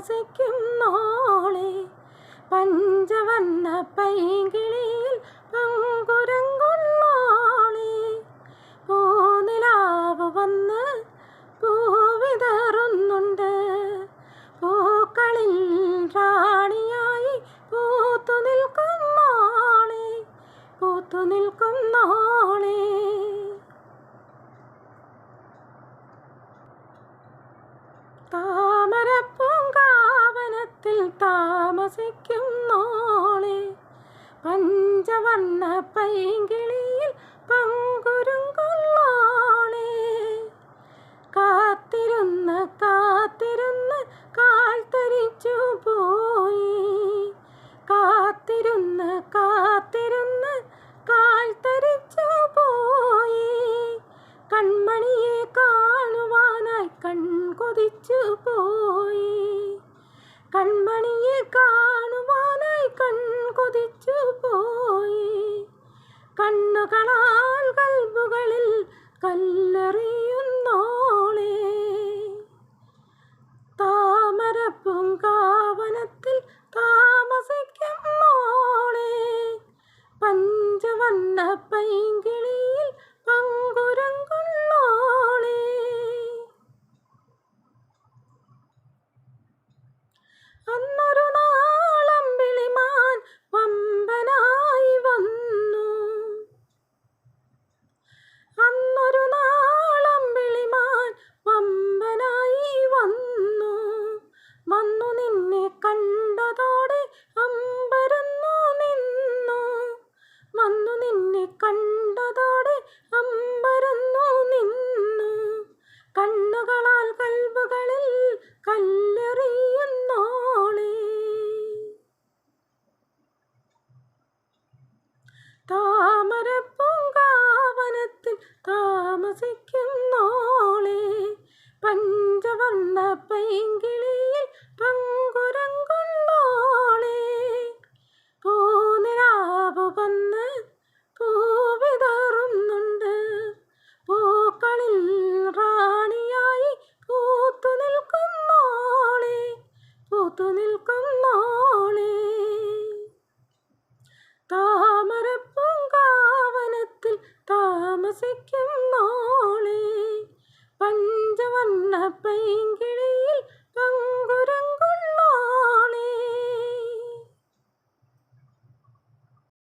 താമസിക്കുന്നോളെ പഞ്ചവർണ്ണ പൈങ്കിളിയിൽ പങ്കുരങ്ങുള്ളോളെ പൂനിലാവ് വന്ന് പൂവിതറുന്നുണ്ട് പൂക്കളിൽ റാണിയായി പൂത്തു നിൽക്കുന്നോളെ താമരപ്പൂങ്കാവനത്തിൽ താമസിക്കുന്നോളെ പഞ്ചവർണ്ണ പൈങ്കിളിയിൽ പങ്കുരുങ്ങുള്ളോളെ കാത്തിരുന്ന് കാത്തിരുന്ന് കാൽ തരിച്ചു പോയി കാത്തിരുന്ന് കാത്തിരുന്ന് കാൽ തരിച്ചു പോയി കൺമണിയെ കാണുവാനായി കൺകൊതിച്ചു പോയി കൺമണിയെ കാണുവാനായി കൺകൊതിച്ചു പോയി കണ്ണുകളാൽ കൽബുകളിൽ കല്ലെറിയുന്നോളെ താമരപ്പൂങ്കാവനത്തിൽ താമസിക്കുന്നോളെ പഞ്ചവർണ്ണ പൈങ്കിളിയിൽ പങ്കുരങ്ങുള്ളോളെ അന്നൊരു നാളമ്പിളിമാൻ വമ്പനായി വന്നു അന്നൊരു നാളമ്പിളിമാൻ വമ്പനായി വന്നു വന്നു നിന്നെ കണ്ടതോടെ അമ്പരന്നു നിന്നു വന്നു നിന്നെ കണ്ടതോടെ അമ്പരന്നു നിന്നു കണ്ണുകളാൽ കൽബുകളിൽ കല്ലെറിയുന്നോളെ താമരപ്പൂങ്കാവനത്തിൽ താമസിക്കുന്നോളെ പഞ്ചവർണ്ണ പൈങ്കിളിയിൽ പങ്കുരങ്ങുള്ളോളെ പൂനിലാവ് വന്ന് പൂവിതറുന്നുണ്ട് പൂക്കളിൽ റാണിയായി പൂത്തു നിൽക്കുന്നോളെ താമരപ്പൂങ്കാവനത്തിൽ താമസിക്കും